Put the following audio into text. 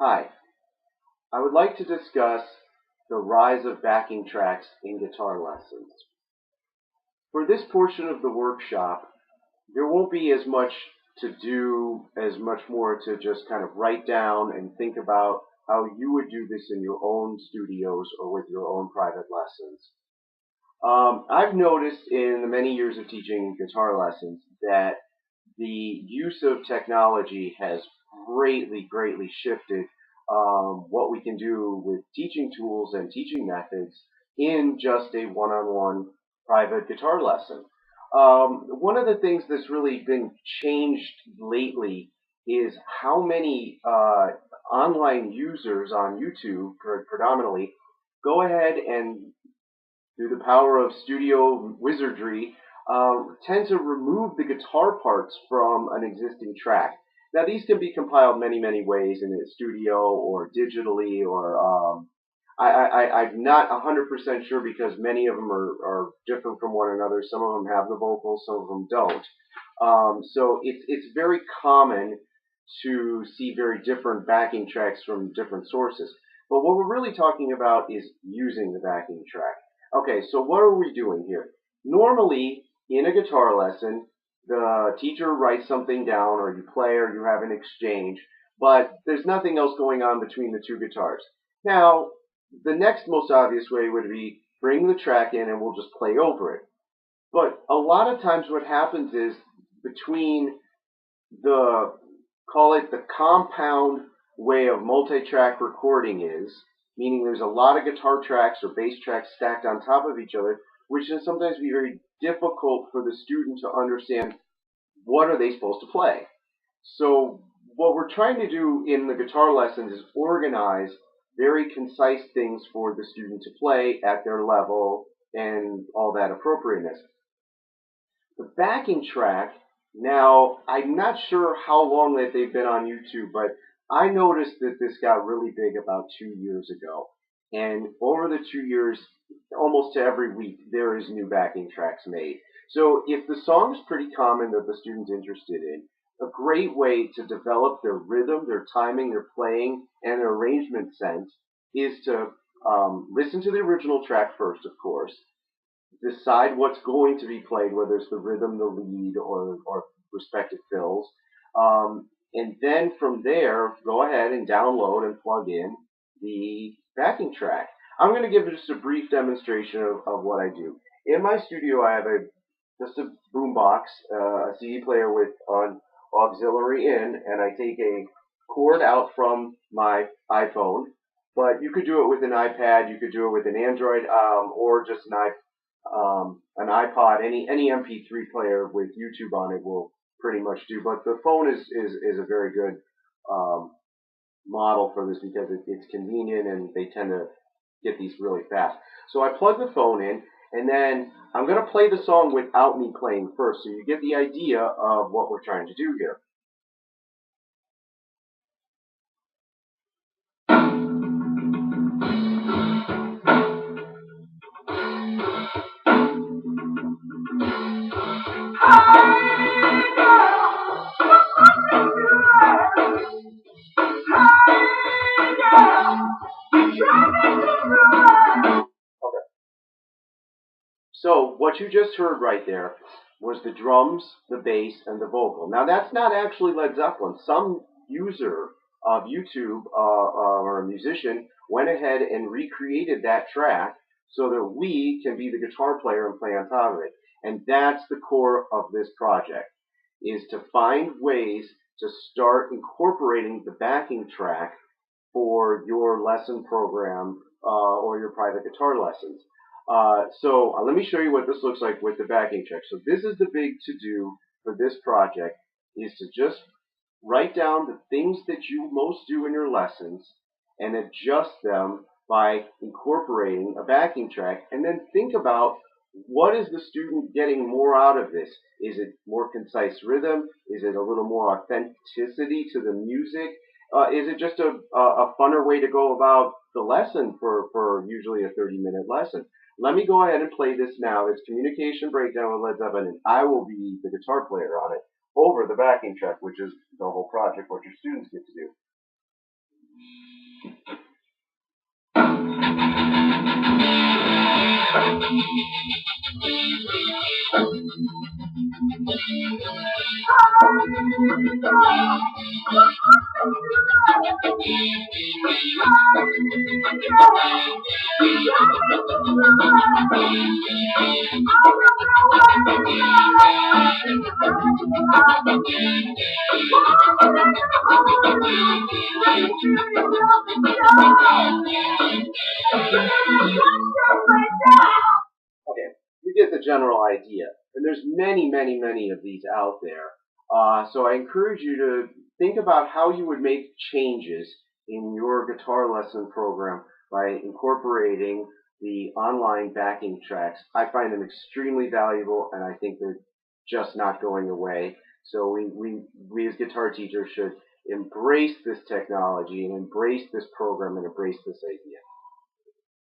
Hi, I would like to discuss the rise of backing tracks in guitar lessons. For this portion of the workshop, there won't be as much to do, as much more to just kind of write down and think about how you would do this in your own studios or with your own private lessons. I've noticed in the many years of teaching guitar lessons that the use of technology has greatly shifted what we can do with teaching tools and teaching methods in just a one-on-one private guitar lesson. One of the things that's really been changed lately is how many online users on YouTube, predominantly, go ahead and through the power of studio wizardry, tend to remove the guitar parts from an existing track. Now, these can be compiled many ways in the studio or digitally, or I'm not 100% sure because many of them are different from one another. Some of them have the vocals, some of them don't. So it's very common to see very different backing tracks from different sources. But what we're really talking about is using the backing track. Okay, so what are we doing here? Normally, in a guitar lesson, the teacher writes something down, or you play, or you have an exchange, but there's nothing else going on between the two guitars. Now, the next most obvious way would be bring the track in and we'll just play over it. But a lot of times what happens is between the, call it the compound way of multi-track recording is, meaning there's a lot of guitar tracks or bass tracks stacked on top of each other, which can sometimes be very difficult for the student to understand what are they supposed to play. So what we're trying to do in the guitar lessons is organize very concise things for the student to play at their level and all that appropriateness. The backing track, now, I'm not sure how long that they've been on YouTube, but I noticed that this got really big about 2 years ago. And over the 2 years, almost every week, there is new backing tracks made. So if the song is pretty common that the student's interested in, a great way to develop their rhythm, their timing, their playing, and their arrangement sense is to listen to the original track first, of course, decide what's going to be played, whether it's the rhythm, the lead, or respective fills. And then from there, go ahead and download and plug in the backing track. I'm going to give just a brief demonstration of what I do. In my studio, I have just a boombox, a CD player with an auxiliary in, and I take a cord out from my iPhone. But you could do it with an iPad, you could do it with an Android, or just an iPod, any MP3 player with YouTube on it will pretty much do. But the phone is a very good model for this because it's convenient and they tend to get these really fast. So I plug the phone in, and then I'm going to play the song without me playing first, so you get the idea of what we're trying to do here. Okay. So what you just heard right there was the drums, the bass, and the vocal. Now that's not actually Led Zeppelin. Some user of YouTube or a musician went ahead and recreated that track so that we can be the guitar player and play on top of it. And that's the core of this project, is to find ways to start incorporating the backing track for your lesson program or your private guitar lessons. So let me show you what this looks like with the backing track. So this is the big to-do for this project, is to just write down the things that you most do in your lessons and adjust them by incorporating a backing track, and then think about what is the student getting more out of this. Is it more concise rhythm? Is it a little more authenticity to the music? Is it just a funner way to go about the lesson for usually a 30-minute lesson? Let me go ahead and play this now. It's Communication Breakdown with Led Zeppelin, and I will be the guitar player on it over the backing track, which is the whole project, what your students get to do. Okay, you get the general idea. And there's many, many, many of these out there. So I encourage you to think about how you would make changes in your guitar lesson program by incorporating the online backing tracks. I find them extremely valuable, and I think they're just not going away. So we as guitar teachers should embrace this technology and embrace this program and embrace this idea.